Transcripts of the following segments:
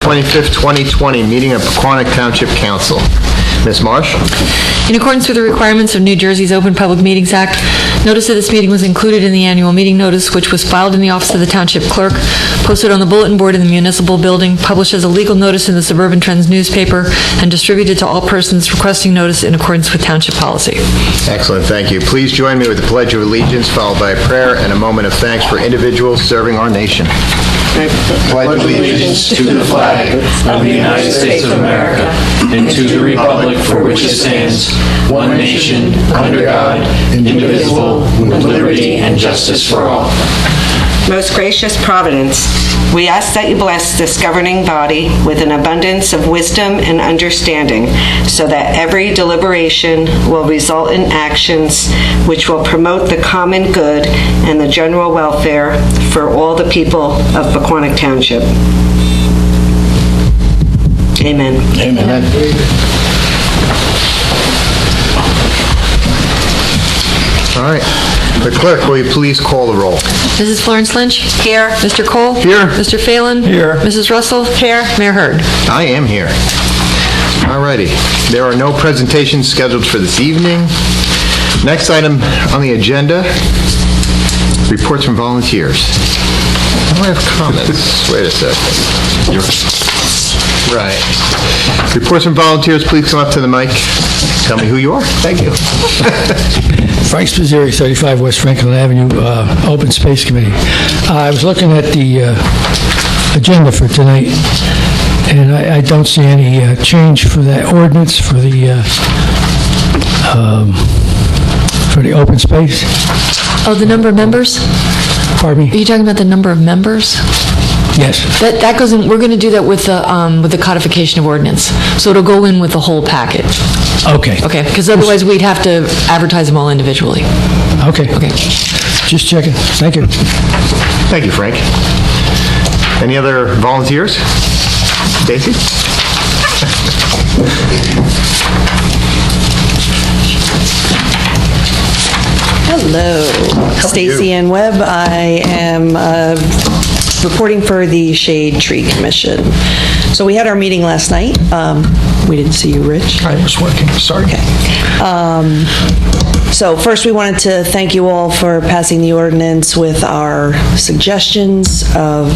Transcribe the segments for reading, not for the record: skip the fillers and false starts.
25th, 2020, meeting of Pequannock Township Council. Ms. Marsh? In accordance with the requirements of New Jersey's Open Public Meetings Act, notice of this meeting was included in the annual meeting notice, which was filed in the office of the Township Clerk, posted on the bulletin board in the municipal building, published as a legal notice in the Suburban Trends newspaper, and distributed to all persons requesting notice in accordance with Township policy. Excellent, thank you. Please join me with the Pledge of Allegiance, followed by a prayer and a moment of thanks for individuals serving our nation. Pledge allegiance to the flag of the United States of America and to the republic for which it stands, one nation, under God, indivisible, with liberty and justice for all. Most gracious Providence, we ask that you bless this governing body with an abundance of wisdom and understanding, so that every deliberation will result in actions which will promote the common good and the general welfare for all the people of Pequannock Township. Amen. Amen. All right. The clerk, will you please call the roll? Mrs. Florence Lynch? Here. Mr. Cole? Here. Mr. Phelan? Here. Mrs. Russell? Here. Mayor Hurd? I am here. All righty. There are no presentations scheduled for this evening. Next item on the agenda, reports from volunteers. Oh, I have comments. Wait a second. Right. Reports from volunteers, please come up to the mic. Tell me who you are. Thank you. Frank Spizzeri, 35 West Franklin Avenue, Open Space Committee. I was looking at the agenda for tonight, and I don't see any change for that ordinance for the open space. Oh, the number of members? Pardon Are me? you talking about the number of members? Yes. That goes in, we're going to do that with the codification of ordinance. So it'll go in with the whole packet. Okay. Okay, because otherwise we'd have to advertise them all individually. Okay. Okay. Just checking. Thank you. Thank you, Frank. Any other volunteers? Stacy? Hello, Stacy Ann Webb. I am reporting for the Shade Tree Commission. So we had our meeting last night. We didn't see you, Rich. I was working. Sorry. Okay. So first we wanted to thank you all for passing the ordinance with our suggestions of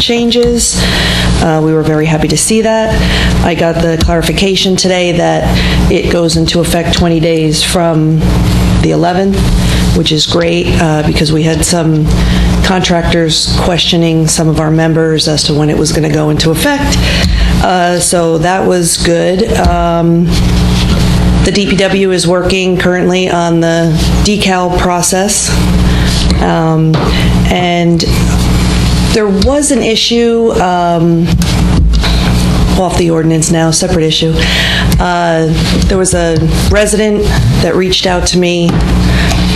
changes. We were very happy to see that. I got the clarification today that it goes into effect 20 days from the 11th, which is great because we had some contractors questioning some of our members as to when it was going to go into effect. So that was good. The DPW is working currently on the decal process. And there was an issue off the ordinance now, separate issue. There was a resident that reached out to me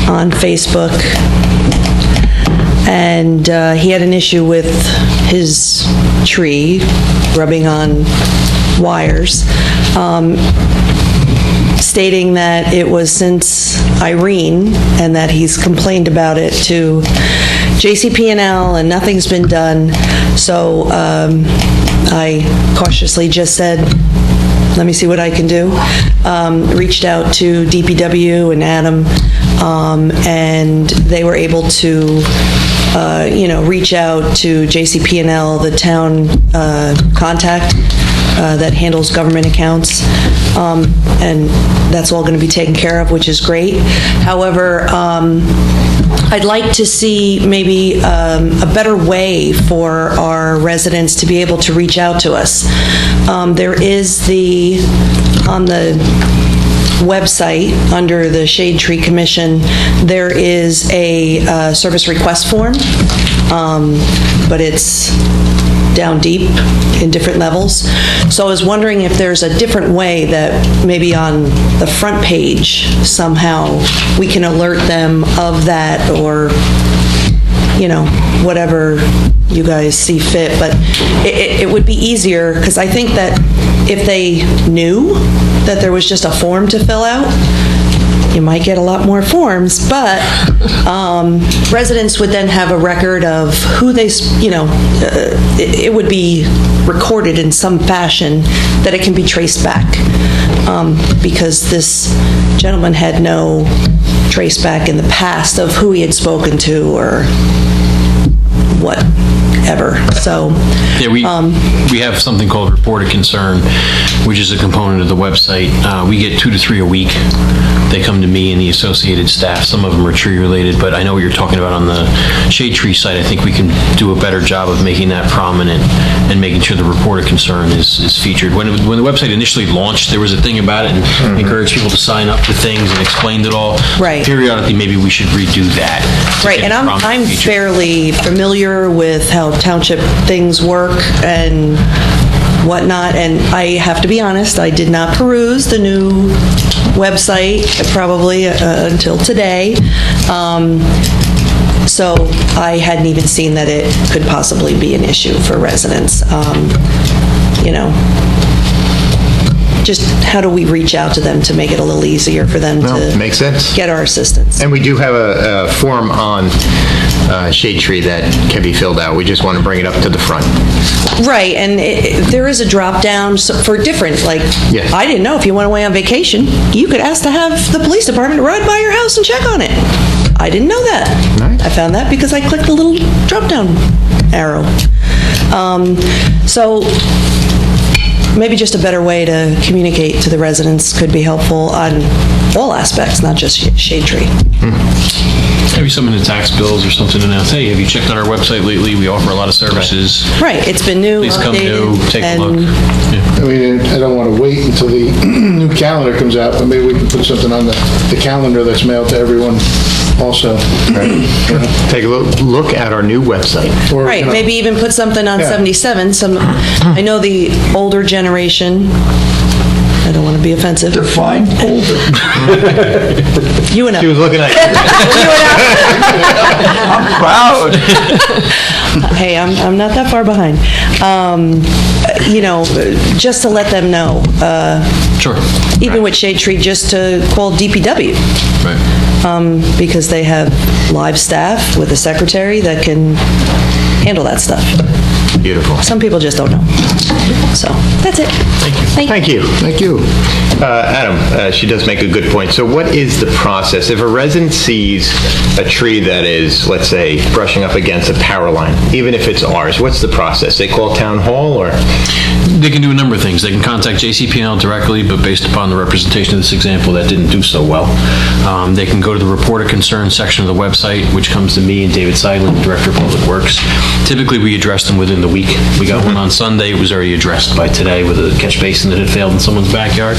on Facebook, and he had an issue with his tree rubbing on wires, stating that it was since Irene and that he's complained about it to JCP&L and nothing's been done. So I cautiously just said, let me see what I can do. Reached out to DPW and Adam, and they were able to reach out to JCP&L, the town contact that handles government accounts, and that's all going to be taken care of, which is great. However, I'd like to see maybe a better way for our residents to be able to reach out to us. There is on the website, under the Shade Tree Commission, there is a service request form, but it's down deep in different levels. So I was wondering if there's a different way that maybe on the front page somehow we can alert them of that, or whatever you guys see fit. But it would be easier, because I think that if they knew that there was just a form to fill out, you might get a lot more forms, but residents would then have a record of who they, it would be recorded in some fashion, that it can be traced back. Because this gentleman had no trace back in the past of who he had spoken to or whatever. So, Yeah, we have something called Report of Concern, which is a component of the website. We get 2 to 3 a week. They come to me and the associated staff. Some of them are tree related, but I know what you're talking about on the shade tree site. I think we can do a better job of making that prominent and making sure the Report of Concern is featured. When the website initially launched, there was a thing about it and encouraged people to sign up for things and explained it all. Right. Periodically, maybe we should redo that. to right, get and it prominently I'm featured. fairly familiar with how township things work and whatnot, and I have to be honest, I did not peruse the new website probably until today. So I hadn't even seen that it could possibly be an issue for residents. Just how do we reach out to them to make it a little easier for them Well, to makes sense. get our assistance? And we do have a form on Shade Tree that can be filled out. We just want to bring it up to the front. Right, and there is a drop-down for different, like, Yeah. I didn't know if you went away on vacation, you could ask to have the police department ride by your house and check on it. I didn't know that. Nice. I found that because I clicked the little drop-down arrow. So maybe just a better way to communicate to the residents could be helpful on all aspects, not just Shade Tree. Maybe some in the tax bills or something to announce, hey, have you checked on our website lately? We offer a lot of services. Right, it's been new, Please come new, updated, take a look. and Yeah. I mean, I don't want to wait until the new calendar comes out, but maybe we can put something on the calendar that's mailed to everyone also. Take a look at our new website. Or, right, you know, maybe even put something on Yeah. 77. I know the older generation, I don't want to be offensive. Define older. You and She was looking at you. I'm proud. Hey, I'm not that far behind. Just to let them know, Sure. even with Shade Tree, just to call DPW. Right. Because they have live staff with a secretary that can handle that stuff. Beautiful. Some people just don't know. So, that's it. Thank you. Thank you. Adam, she does make a good point. So what is the process? If a resident sees a tree that is, let's say, brushing up against a power line, even if it's ours, what's the process? They call town hall or? They can do a number of things. They can contact JCP&L directly, but based upon the representation of this example, that didn't do so well. They can go to the Report of Concern section of the website, which comes to me and David Seidlin, Director of Public Works. Typically, we address them within the week. We got one on Sunday. It was already addressed by today with a catch basin that had failed in someone's backyard.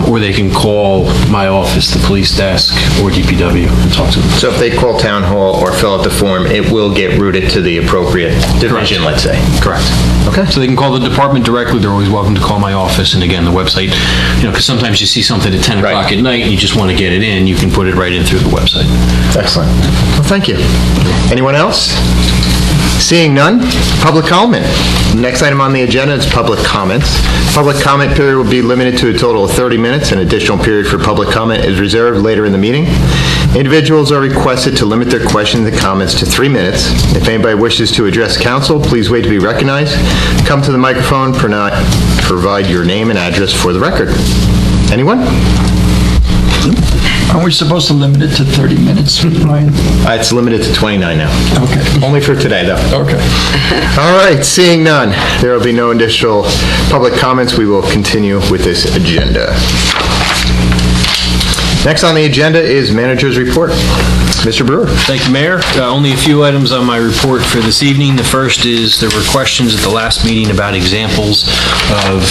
Or they can call my office, the police desk, or DPW and talk to them. So if they call town hall or fill out the form, it will get routed to the appropriate division, let's say. Correct. Okay. So they can call the department directly. They're always welcome to call my office. And again, the website, because sometimes you see something at 10 o'clock Right. at night and you just want to get it in, you can put it right in through the website. Excellent. Well, thank you. Anyone else? Seeing none, public comment. Next item on the agenda is public comments. Public comment period will be limited to a total of 30 minutes. An additional period for public comment is reserved later in the meeting. Individuals are requested to limit their questions and comments to 3 minutes. If anybody wishes to address council, please wait to be recognized. Come to the microphone, provide your name and address for the record. Anyone? Aren't we supposed to limit it to 30 minutes, Ryan? It's limited to 29 now. Okay. Only for today, though. Okay. All right, seeing none, there will be no additional public comments. We will continue with this agenda. Next on the agenda is manager's report. Mr. Brewer. Thank you, Mayor. Only a few items on my report for this evening. The first is there were questions at the last meeting about examples of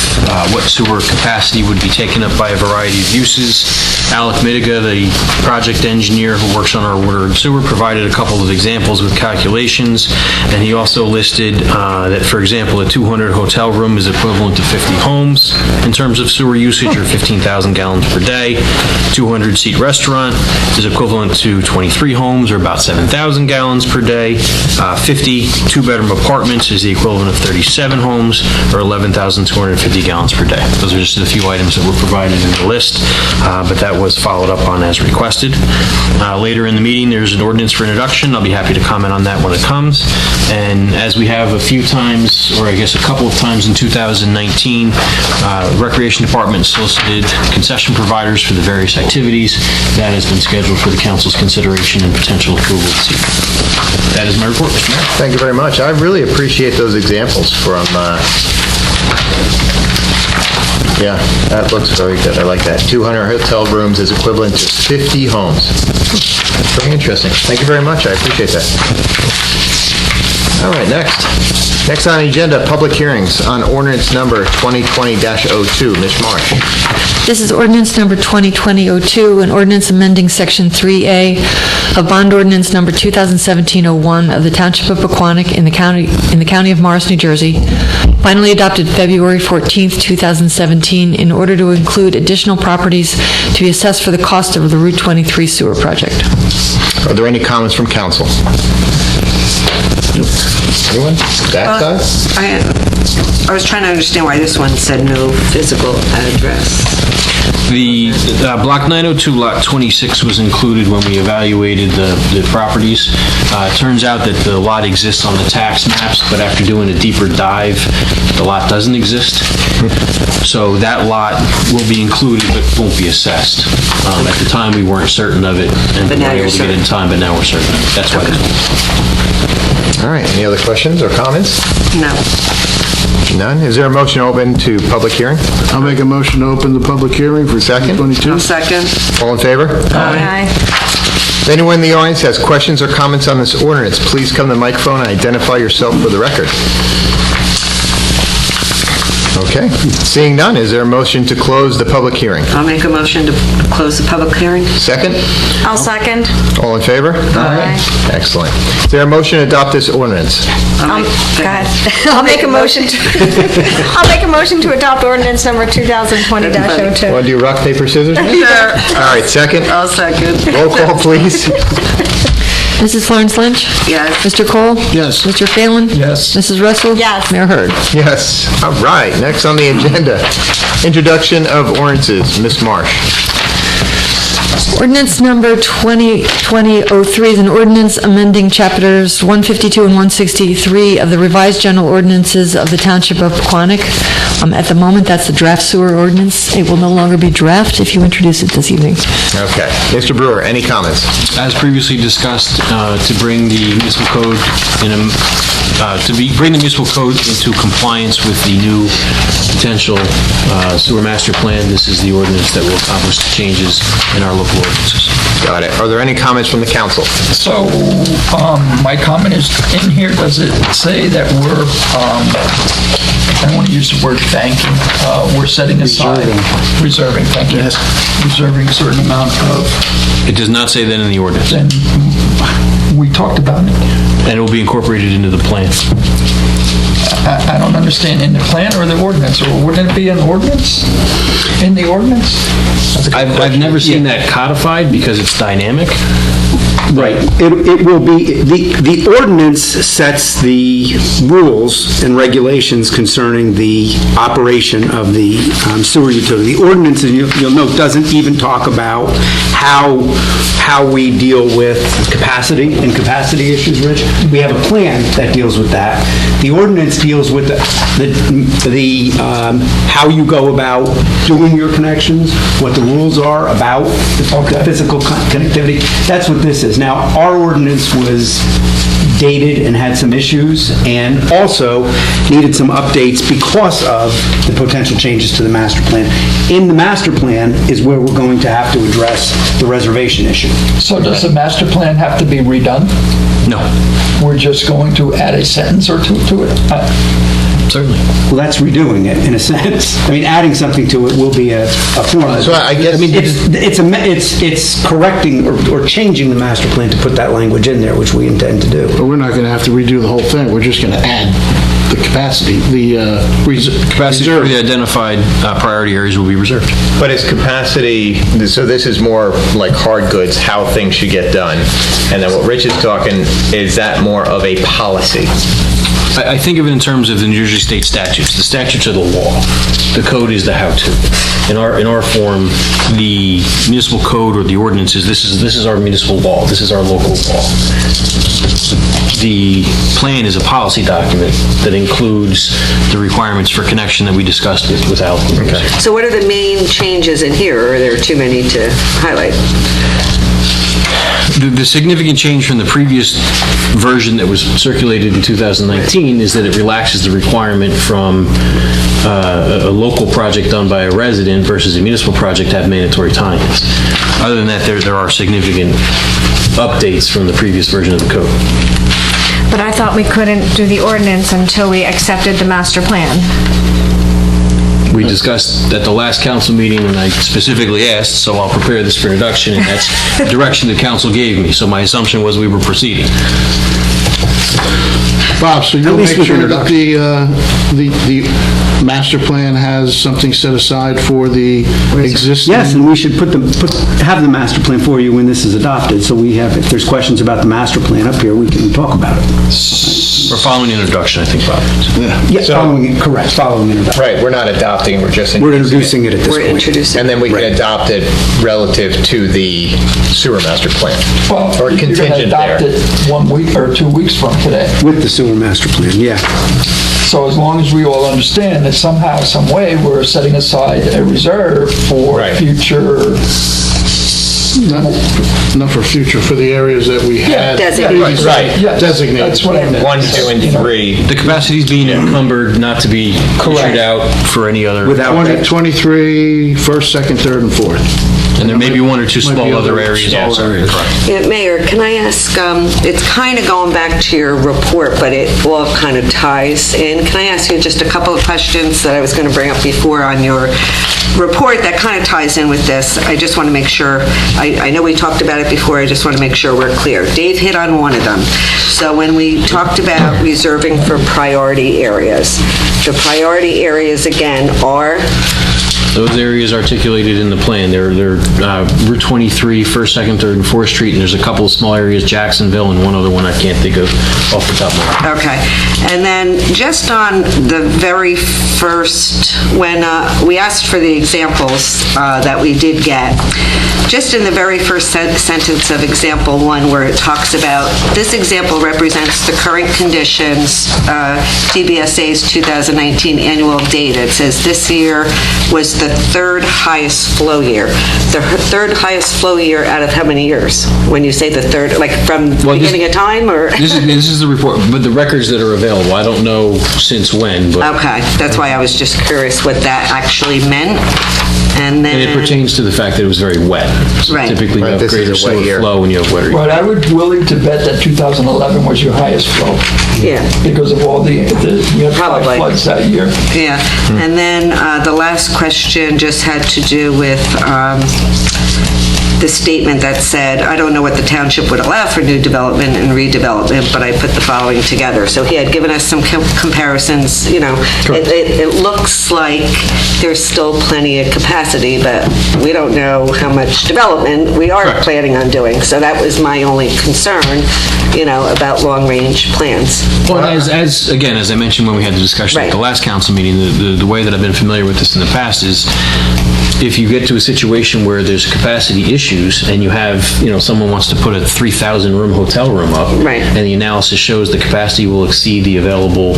what sewer capacity would be taken up by a variety of uses. Alec Mitiga, the project engineer who works on our water and sewer, provided a couple of examples with calculations, and he also listed that, for example, a 200 hotel room is equivalent to 50 homes in terms of sewer usage, or 15,000 gallons per day. 200-seat restaurant is equivalent to 23 homes, or about 7,000 gallons per day. 50 two-bedroom apartments is the equivalent of 37 homes, or 11,250 gallons per day. Those are just a few items that were provided in the list, but that was followed up on as requested. Later in the meeting, there's an ordinance for introduction. I'll be happy to comment on that when it comes. And as we have a few times, or I guess a couple of times in 2019, Recreation Department solicited concession providers for the various activities. That has been scheduled for the council's consideration and potential approval this evening. That is my report, Mr. Mayor. Thank you very much. I really appreciate those examples from, yeah, that looks very good. I like that. 200 hotel rooms is equivalent to 50 homes. That's very interesting. Thank you very much. I appreciate that. All right, next. Next on the agenda, public hearings on ordinance number 2020-02. Ms. Marsh. This is ordinance number 2020-02, an ordinance amending Section 3A of Bond Ordinance number 2017-01 of the Township of Pequannock in the County of Morris, New Jersey, finally adopted February 14th, 2017, in order to include additional properties to be assessed for the cost of the Route 23 sewer project. Are there any comments from council? Anyone? That side? I was trying to understand why this one said no physical address. The Block 902, Lot 26 was included when we evaluated the properties. It turns out that the lot exists on the tax maps, but after doing a deeper dive, the lot doesn't exist. So that lot will be included, but won't be assessed. At the time, we weren't certain of it, and we were able to get it in time, but now we're certain of it. That's why. All right, any other questions or comments? No. None? Is there a motion open to public hearing? I'll make a motion to open the public hearing for Second. 22. I'll second. All in favor? Aye. If anyone in the audience has questions or comments on this ordinance, please come to the microphone and identify yourself for the record. Okay. Seeing none, is there a motion to close the public hearing? I'll make a motion to close the public hearing. Second? I'll second. All in favor? Aye. Excellent. Is there a motion to adopt this ordinance? Go ahead. I'll make a motion to adopt ordinance number 2020-02. Want to do rock, paper, scissors? All right, second? I'll second. Roll call, please. Mrs. Florence Lynch? Yes. Mr. Cole? Yes. Mr. Phelan? Yes. Mrs. Russell? Yes. Mayor Hurd? Yes. All right, next on the agenda, introduction of ordinances. Ms. Marsh. Ordinance number 2020-03 is an ordinance amending chapters 152 and 163 of the revised general ordinances of the Township of Pequannock. At the moment, that's the draft sewer ordinance. It will no longer be draft if you introduce it this evening. Okay. Mr. Brewer, any comments? As previously discussed, to bring the municipal code bring the municipal code into compliance with the new potential sewer master plan, this is the ordinance that will accomplish the changes in our local ordinances. Got it. Are there any comments from the council? So, my comment is, in here, does it say that we're, I don't want to use the word banking, we're setting aside... Reserving, thank you. Yes. Reserving a certain amount of... It does not say that in the ordinance, Then, we talked about it. and it will be incorporated into the plan. I don't understand, in the plan or the ordinance, or wouldn't it be an ordinance? In the ordinance? I've never seen that codified because it's dynamic. Right. It will be, the ordinance sets the rules and regulations concerning the operation of the sewer utility. The ordinance, you'll note, doesn't even talk about how we deal with capacity and capacity issues, Rich. We have a plan that deals with that. The ordinance deals with how you go about doing your connections, what the rules are about the physical connectivity. That's what this is. Now, our ordinance was dated and had some issues, and also needed some updates because of the potential changes to the master plan. In the master plan is where we're going to have to address the reservation issue. So does the master plan have to be redone? No, We're just going to add a sentence or two to it? certainly. Well, that's redoing it, in a sense. I mean, adding something to it will be a form. So I guess- I mean, it's correcting or changing the master plan to put that language in there, which we intend to do. But we're not going to have to redo the whole thing. We're just going to add the capacity, the Capacity for reserve. the identified priority areas will be reserved. But is capacity, so this is more like hard goods, how things should get done. And then what Rich is talking, is that more of a policy? I think of it in terms of the New Jersey state statutes. The statutes are the law. The code is the how-to. In our form, the municipal code or the ordinances, this is our municipal law. This is our local law. The plan is a policy document that includes the requirements for connection that we discussed with Al. Okay. So what are the main changes in here, or are there too many to highlight? The significant change from the previous version that was circulated in 2019 is that it relaxes the requirement from a local project done by a resident versus a municipal project to have mandatory tie-ins. Other than that, there are significant updates from the previous version of the code. But I thought we couldn't do the ordinance until we accepted the master plan. We discussed at the last council meeting, and I specifically asked, so I'll prepare this for introduction, and that's the direction the council gave me. So my assumption was we were proceeding. Bob, so you'll make sure that the master plan has something set aside for the existing? Yes, and we should have the master plan for you when this is adopted, so we have, if there's questions about the master plan up here, we can talk about it. We're following the introduction, I think, Bob. Yeah, following introduction. Right, we're not adopting, we're just We're introducing it at this point. We're introducing. And then we can adopt it relative to the sewer master plan. Well, Or you're going to contingent there. adopt it 1 week or 2 weeks from today. With the sewer master plan, yeah. So as long as we all understand that somehow, some way, we're setting aside a reserve for Right. future... Not for future, for the areas that we had. Designated. Right. Yes, Designated. That's what I meant. 1, 2, and 3. The capacity is being encumbered, not to be issued out for any other... Without 23, first, second, third, and fourth. And there may be 1 or 2 Might be small other other areas small also. areas. Correct. Yeah, Mayor, can I ask, it's kind of going back to your report, but it all kind of ties in. Can I ask you just a couple of questions that I was going to bring up before on your report that kind of ties in with this? I just want to make sure, I know we talked about it before, I just want to make sure we're clear. Dave hit on one of them. So when we talked about reserving for priority areas, the priority areas again are... Those areas articulated in the plan, they're Route 23, 1st, 2nd, 3rd, and 4th Street, and there's a couple of small areas, Jacksonville, and one other one I can't think of off the top of my head. Okay. And then just on the very first, when we asked for the examples that we did get, just in the very first sentence of example 1 where it talks about, this example represents the current conditions, TBSA's 2019 annual data. It says this year was the 3rd highest flow year. The 3rd highest flow year out of how many years? When you say the 3rd, like from beginning of time, or? This is the report, but the records that are available, I don't know since when, but... Okay, that's why I was just curious what that actually meant. And then... And it pertains to the fact that it was very wet. So Right. Typically, you Right, have this is greater a wet sewer year. flow when you have wetter years. But I would willing to bet that 2011 was your highest flow. Yeah. Because of all we had 5 Probably. floods that year. Yeah, and then the last question just had to do with the statement that said, I don't know what the township would allow for new development and redevelopment, but I put the following together. So he had given us some comparisons, you know. It looks like there's still plenty of capacity, but we don't know how much development we are planning on doing. So that was my only concern, you know, about long-range plans. Well, as I mentioned when we had the discussion at the Right. last council meeting, the way that I've been familiar with this in the past is if you get to a situation where there's capacity issues and you have, someone wants to put a 3,000 room hotel room up, Right. and the analysis shows the capacity will exceed the available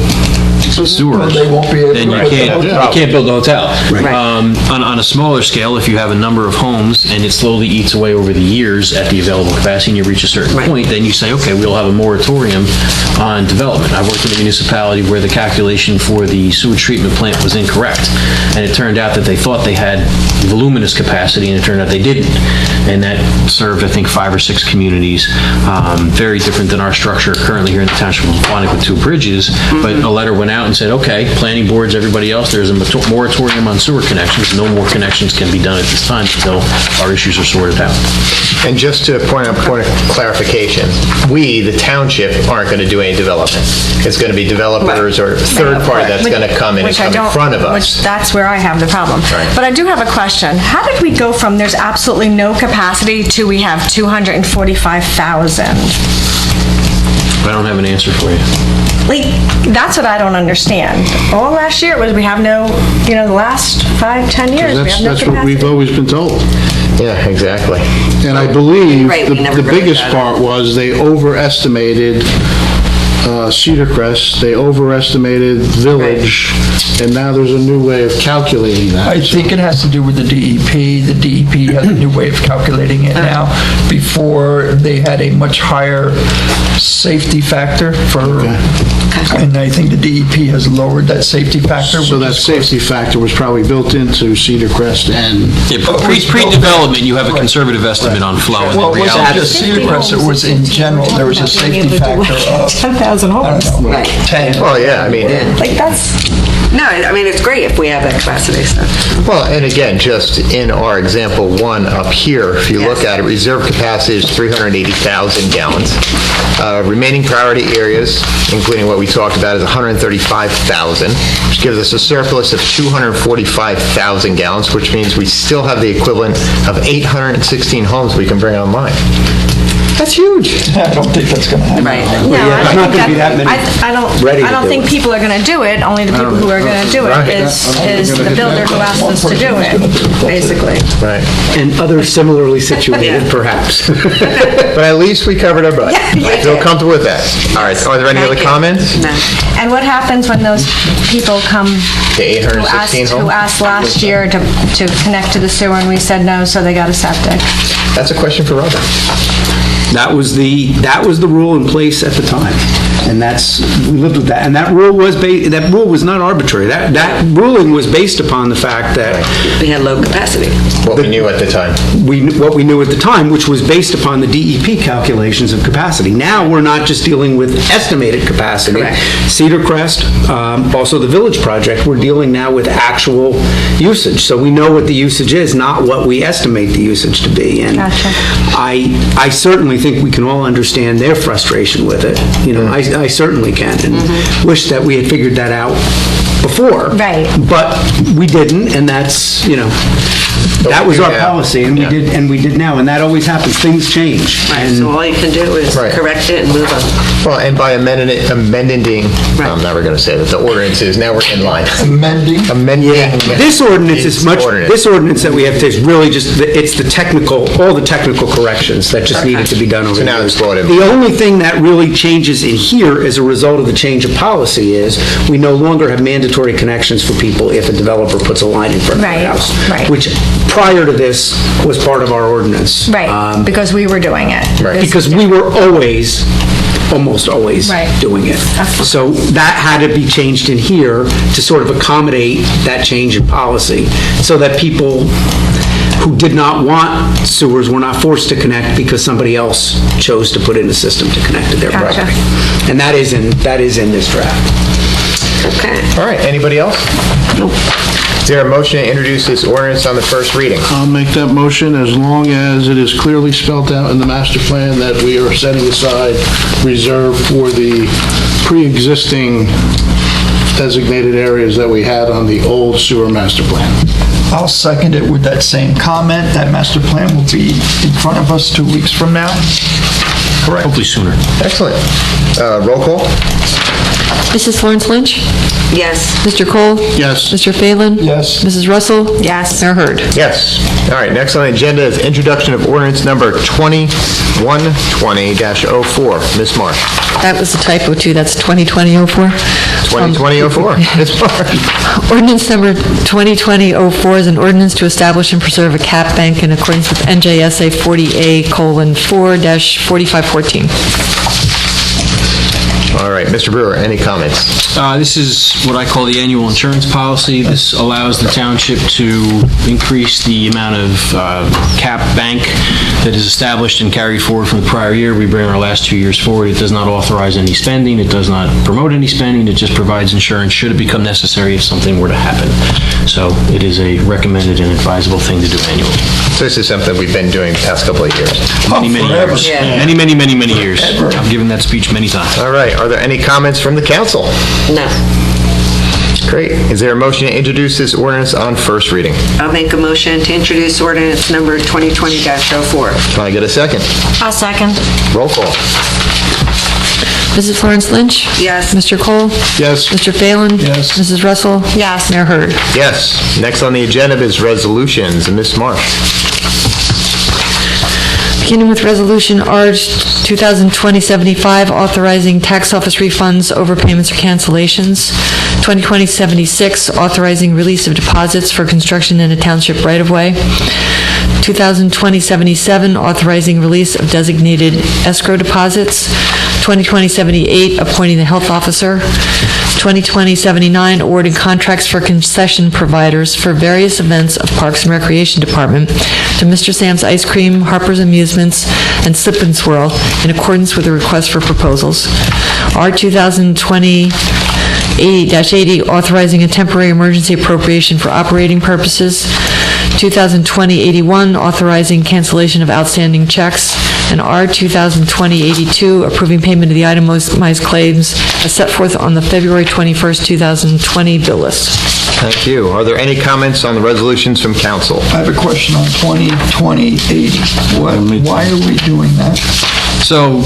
sewers, They won't be able then to you put the can't, hotel. you can't build a hotel. Right. On a smaller scale, if you have a number of homes and it slowly eats away over the years at the available capacity and you reach a certain Right. point, then you say, okay, we'll have a moratorium on development. I've worked in a municipality where the calculation for the sewage treatment plant was incorrect, and it turned out that they thought they had voluminous capacity, and it turned out they didn't. And that served, I think, 5 or 6 communities, very different than our structure currently here in the township of Pequannock with 2 bridges, but a letter went out and said, okay, planning boards, everybody else, there's a moratorium on sewer connections. No more connections can be done at this time until our issues are sorted out. And just to point of clarification, we, the township, aren't going to do any development. It's going to be developers or third party that's going to come in and Which I come in don't- front of us. Which, that's where I have the problem. Right. But I do have a question. How did we go from there's absolutely no capacity to we have 245,000? I don't have an answer for you. like, that's what I don't understand. All last year was, we have no, the last 5-10 years, we have no That's what we've capacity. always been told. Yeah, exactly. And I believe Right, we never the really biggest got it. part was they overestimated Cedar Crest, they overestimated Village, and now there's a new way of calculating that. I think it has to do with the DEP. The DEP has a new way of calculating it now. Before, they had a much higher safety factor and I think the DEP has lowered that safety factor. So that which is- safety factor was probably built into Cedar Crest and... Yeah, but pre-development, you have a conservative estimate on flow, and Well, the it wasn't reality... just Cedar Crest, it was in general, there was a safety factor of, 10,000 homes. I don't know, Right. 10. Well, yeah, I mean, Like, that's, No, I mean, it's great if we have that capacity, so. well, and again, just in our example one up here, if you look at it, reserve capacity is 380,000 gallons. Remaining priority areas, including what we talked about, is 135,000, which gives us a surplus of 245,000 gallons, which means we still have the equivalent of 816 homes we can bring online. That's huge. I don't think that's going to happen. Right. no, I There's don't not think gonna be that many ready to I don't do think it. people are going to do it. Only the people who are going to do it is the builder who asked us to do it, basically. Right. And others similarly situated, perhaps. But at least we covered our butt. I feel comfortable with that. All right, are there any other Thank you. comments? No. And what happens when those people come The 816 who homes? asked last year to connect to the sewer and we said no, so they got a septic? That's a question for Robert. That was the rule in place at the time, and we lived with that. And that rule was not arbitrary. That ruling was based upon the fact that We had low capacity. What we knew at the time. what we knew at the time, which was based upon the DEP calculations of capacity. Now, we're not just dealing with estimated capacity. Correct. Cedar Crest, also the Village project, we're dealing now with actual usage. So we know what the usage is, not what we estimate the usage to be. And Gotcha. I certainly think we can all understand their frustration with it. I certainly can, and wish that we had figured that out before. Right. But we didn't, and that's, that was we do our now. policy, and we did now, and that always happens. Things change. Right, And so all you can do is Right. correct it and move on. Well, and by amending, I'm never going to say that, the ordinances, now we're in line. Amending. Amending. this ordinance is much, ordinance. this ordinance that we have today is really just, it's all the technical corrections that just needed to be done over So the now years. it's brought in. The only thing that really changes in here as a result of the change of policy is we no longer have mandatory connections for people if a developer puts a line in front of their Right, house. right. Which, prior to this, was part of our ordinance. Right, because we were doing it. Right. Because we were almost always Right. doing it. Absolutely. So that had to be changed in here to sort of accommodate that change in policy, so that people who did not want sewers were not forced to connect because somebody else chose to put in a system to connect to their Gotcha. property. And that is in this draft. Okay. All right, anybody else? Is there a motion to introduce this ordinance on the first reading? I'll make that motion as long as it is clearly spelled out in the master plan that we are setting aside reserve for the pre-existing designated areas that we had on the old sewer master plan. I'll second it with that same comment. That master plan will be in front of us 2 weeks from now. Correct. Hopefully sooner. Excellent. Roll call? Mrs. Florence Lynch? Yes. Mr. Cole? Yes. Mr. Phelan? Yes. Mrs. Russell? Yes. Mayor Hurd? Yes. All right, next on the agenda is introduction of ordinance number 2120-04. Ms. Marsh. That was a typo, too. That's 2020-04. 2020-04. Ms. Marsh. Ordinance number 2020-04 is an ordinance to establish and preserve a cap bank in accordance with NJSA 40A:4-4514. All right, Mr. Brewer, any comments? This is what I call the annual insurance policy. This allows the township to increase the amount of cap bank that is established and carried forward from the prior year. We bring our last 2 years forward. It does not authorize any spending. It does not promote any spending. It just provides insurance should it become necessary if something were to happen. So it is a recommended and advisable thing to do annually. So this is something we've been doing the past couple of years. Many, many forever. years. Yeah. Many, many, many, many years. I've given that speech many times. All right, are there any comments from the council? No. Great. Is there a motion to introduce this ordinance on first reading? I'll make a motion to introduce ordinance number 2020-04. Can I get a second? I'll second. Roll call. Mrs. Florence Lynch? Yes. Mr. Cole? Yes. Mr. Phelan? Yes. Mrs. Russell? Yes. Mayor Hurd. Yes. Next on the agenda is resolutions. Ms. Marsh. Beginning with Resolution R 2020-75, authorizing tax office refunds, overpayments, or cancellations. 2020-76, authorizing release of deposits for construction in a township right-of-way. 2020-77, authorizing release of designated escrow deposits. 2020-78, appointing the health officer. 2020-79, awarding contracts for concession providers for various events of Parks and Recreation Department to Mr. Sam's Ice Cream, Harper's Amusements, and Slip and Swirl in accordance with the request for proposals. R 2020-80, authorizing a temporary emergency appropriation for operating purposes. 2020-81, authorizing cancellation of outstanding checks. And R 2020-82, approving payment of the itemized claims as set forth on the February 21st, 2020 bill list. Thank you. Are there any comments on the resolutions from council? I have a question on 2020-80. Why are we doing that? So,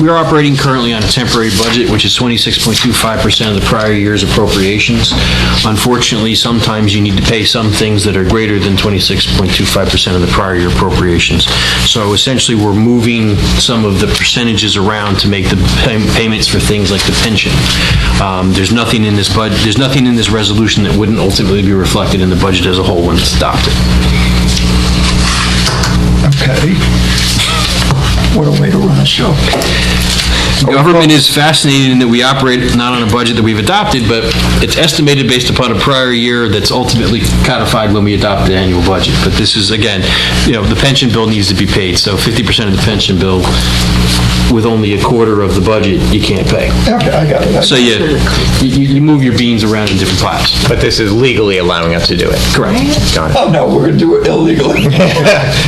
we are operating currently on a temporary budget, which is 26.25% of the prior year's appropriations. Unfortunately, sometimes you need to pay some things that are greater than 26.25% of the prior year appropriations. So essentially, we're moving some of the percentages around to make the payments for things like the pension. There's nothing in this budget, there's nothing in this resolution that wouldn't ultimately be reflected in the budget as a whole when it's adopted. Okay. What a way to run a show. Government is fascinating in that we operate not on a budget that we've adopted, but it's estimated based upon a prior year that's ultimately codified when we adopt the annual budget. But this is, again, the pension bill needs to be paid, so 50% of the pension bill with only a quarter of the budget, you can't pay. Okay, I got it. So you move your beans around in different pots. But this is legally allowing us to do it. Correct. Got it. Oh, no, we're going to do it illegally.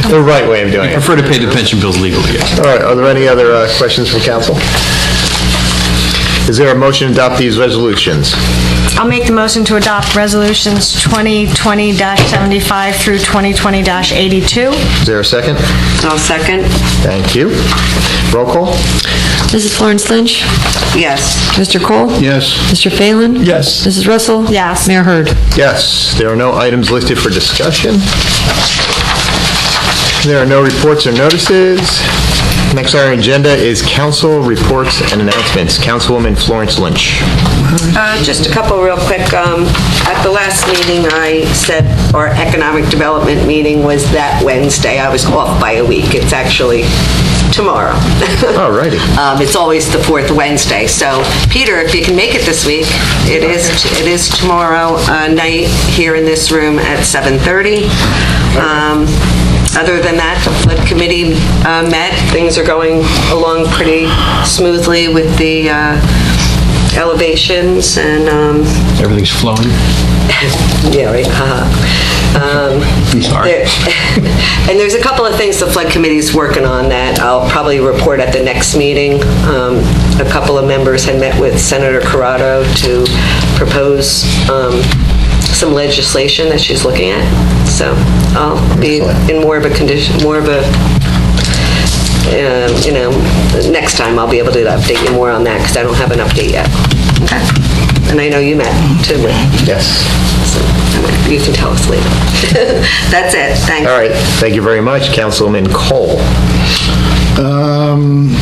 The right way of doing I it. prefer to pay the pension bills legally, yes. All right, are there any other questions from council? Is there a motion to adopt these resolutions? I'll make the motion to adopt resolutions 2020-75 through 2020-82. Is there a second? I'll second. Thank you. Roll call? Mrs. Florence Lynch? Yes. Mr. Cole? Yes. Mr. Phelan? Yes. Mrs. Russell? Yes. Mayor Hurd. Yes. There are no items listed for discussion. There are no reports or notices. Next on our agenda is council reports and announcements. Councilwoman Florence Lynch. Just a couple real quick. At the last meeting, I said our economic development meeting was that Wednesday. I was off by a week. It's actually tomorrow. All righty. It's always the fourth Wednesday. So, Peter, if you can make it this week, it is tomorrow night here in this room at 7:30. Other than that, the flood committee met. Things are going along pretty smoothly with the elevations and... Everything's flowing. Yeah, right. Sorry. And there's a couple of things the flood committee's working on that I'll probably report at the next meeting. A couple of members had met with Senator Corrado to propose some legislation that she's looking at. So I'll be in more of a next time I'll be able to update you more on that because I don't have an update yet. Okay. And I know you met too. Yes. So you can tell us later. That's it. Thanks. All right. Thank you very much. Councilman Cole.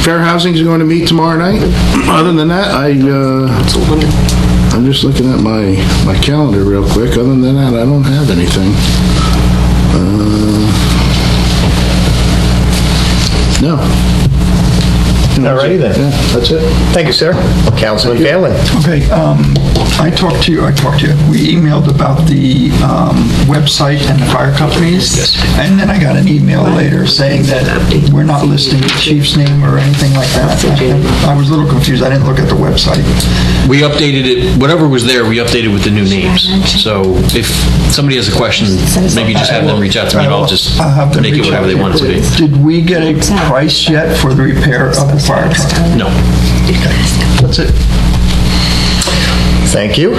Fair Housing is going to meet tomorrow night. Other than that, I'm just looking at my calendar real quick. Other than that, I don't have anything. No. All righty then. Yeah, that's it. Thank you, sir. Councilman Phelan. Okay, I talked to you. We emailed about the website and the fire companies. Yes. And then I got an email later saying that we're not listing the chief's name or anything like that. I was a little confused. I didn't look at the website. We updated it, whatever was there, we updated with the new names. So if somebody has a question, maybe just have them reach out to me and I'll just have them make it reach whatever out they to want it to be. Did we get a price yet for the repair of the fire truck? No. That's it. Thank you.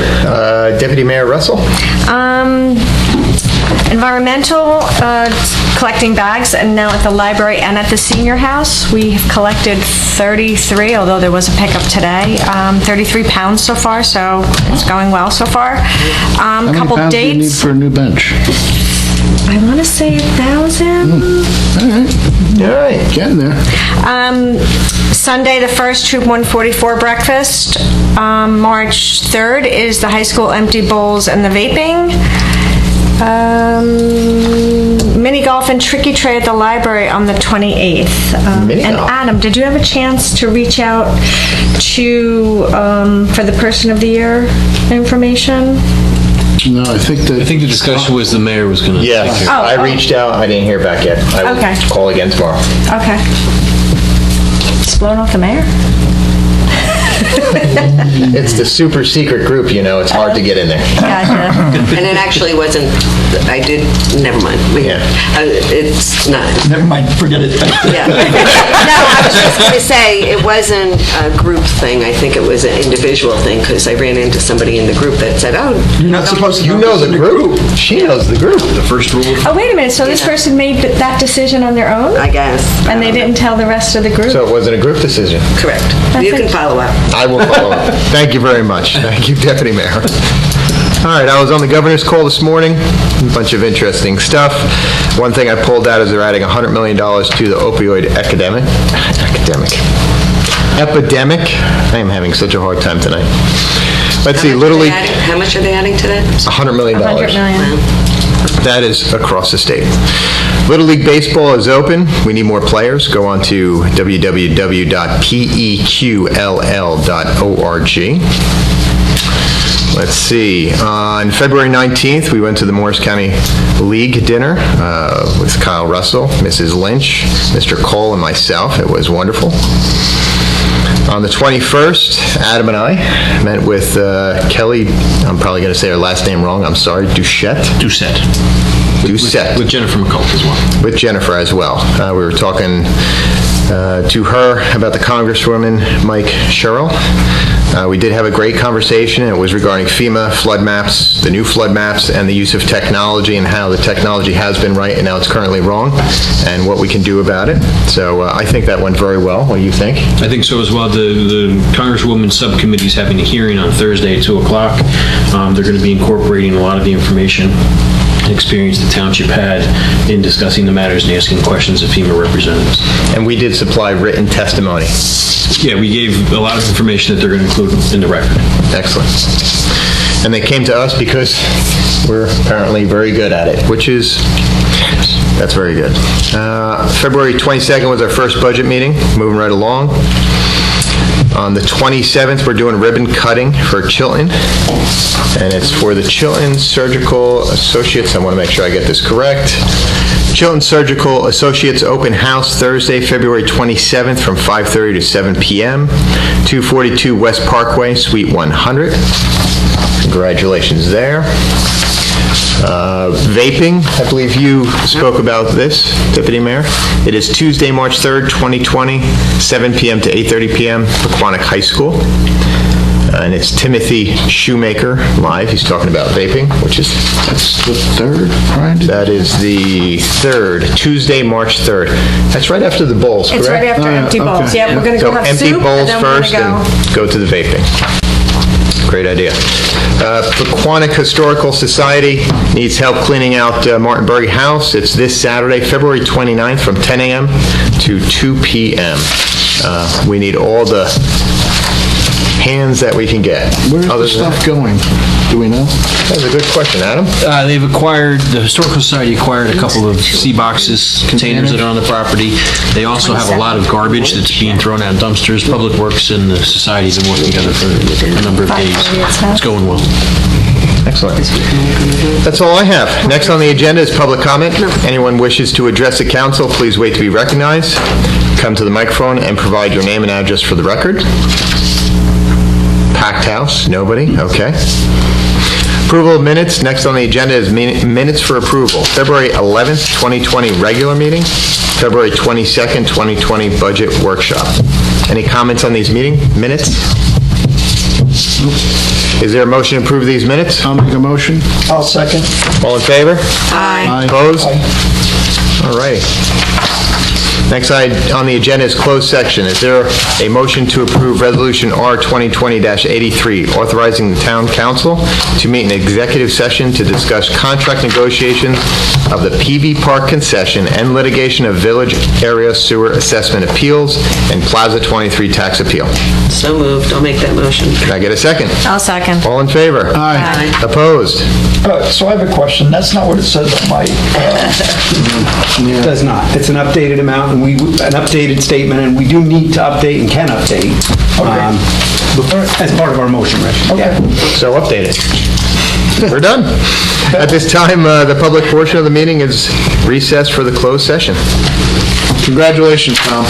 Deputy Mayor Russell. Environmental, collecting bags, and now at the library and at the senior house. We have collected 33, although there was a pickup today, 33 pounds so far, so it's going well so far. How many Couple pounds do you need dates. for a new bench? I want to say 1,000. All right. Getting there. Sunday, the 1st, Troop 144 breakfast. March 3rd is the high school empty bowls and the vaping. Mini golf and tricky tray at the library on the 28th. Mini And golf. Adam, did you have a chance to reach out to, for the Person of the Year information? No, I think that... I think the discussion was the mayor was going to... Yes, I reached out, I didn't hear back yet. I will Okay. call again tomorrow. Okay. It's blown off the mayor? It's the super secret group, you know, it's hard to get in there. Gotcha. And it actually wasn't, never mind. Yeah. It's not. Never mind, forget it. Yeah. No, I was just going to say, it wasn't a group thing. I think it was an individual thing, because I ran into somebody in the group that said, oh. You're not supposed to You know the group. She knows the group. The first rule of Oh, wait a minute, so this person made that decision on their own? I guess. And they didn't tell the rest of the group? So it wasn't a group decision. Correct. You can follow up. I will follow up. Thank you very much. Thank you, Deputy Mayor. All right, I was on the governor's call this morning, a bunch of interesting stuff. One thing I pulled out is they're adding $100 million to the opioid epidemic. I am having such a hard time tonight. Let's see, Little League, How much are they adding to that? $100 million. 100 million. That is across the state. Little League Baseball is open. We need more players. Go on to www.peqll.org. Let's see. On February 19th, we went to the Morris County League dinner with Kyle Russell, Mrs. Lynch, Mr. Cole, and myself. It was wonderful. On the 21st, Adam and I met with Kelly, I'm probably going to say her last name wrong, I'm sorry, Doucette. With Jennifer McCullough as well. With Jennifer as well. We were talking to her about the Congresswoman Mike Sherrill. We did have a great conversation. It was regarding FEMA flood maps, the new flood maps, and the use of technology and how the technology has been right and now it's currently wrong, and what we can do about it. So I think that went very well. What do you think? I think so as well. The Congresswoman Subcommittee is having a hearing on Thursday at 2 o'clock. They're going to be incorporating a lot of the information and experience the township had in discussing the matters and asking questions of FEMA representatives. And we did supply written testimony. Yeah, we gave a lot of information that they're going to include in the record. Excellent. And they came to us because we're apparently very good at it, which is, that's very good. February 22nd was our first budget meeting, moving right along. On the 27th, we're doing ribbon cutting for Chilton, and it's for the Chilton Surgical Associates. I want to make sure I get this correct. Chilton Surgical Associates Open House, Thursday, February 27th from 5:30 to 7 p.m., 242 West Parkway, Suite 100. Congratulations there. Vaping, I believe you spoke about this, Deputy Mayor. It is Tuesday, March 3rd, 2020, 7 p.m. to 8:30 p.m., Pequannock High School. And it's Timothy Shoemaker live. He's talking about vaping, which is... That's the third Friday? That is the 3rd, Tuesday, March 3rd. That's right after the bowls, correct? It's right after empty bowls. okay. Yeah, we're going to So go have empty soup, and bowls then we're first going to and go to the vaping. Great idea. Pequannock Historical Society needs help cleaning out Martinberg House. It's this Saturday, February 29th from 10 a.m. to 2 p.m. We need all the hands that we can get. Where's the stuff going? Do we know? That's a good question, Adam. The Historical Society acquired a couple of sea boxes, containers that are on the property. They also have a lot of garbage that's being thrown out in dumpsters. Public Works and the society have been working together for a number of days. It's going well. Excellent. That's all I have. Next on the agenda is public comment. Anyone wishes to address the council, please wait to be recognized. Come to the microphone and provide your name and address for the record. Packed house, nobody, okay. Approval of minutes, next on the agenda is minutes for approval. February 11th, 2020 regular meeting, February 22nd, 2020 budget workshop. Any comments on these meeting minutes? Is there a motion to approve these minutes? I'll make a motion. I'll second. All in favor? Aye. Opposed? All righty. Next item on the agenda is closed section. Is there a motion to approve Resolution R 2020-83, authorizing the town council to meet in executive session to discuss contract negotiations of the PV Park concession and litigation of village area sewer assessment appeals and Plaza 23 tax appeal? So moved. I'll make that motion. Can I get a second? I'll second. All in favor? Aye. Opposed? So I have a question. That's not what it says on my, It does not. It's an updated amount, and an updated statement, and we do need to update and can update as part of our motion, Rich. okay. So updated. We're done. At this time, the public portion of the meeting is recessed for the closed session. Congratulations, Tom.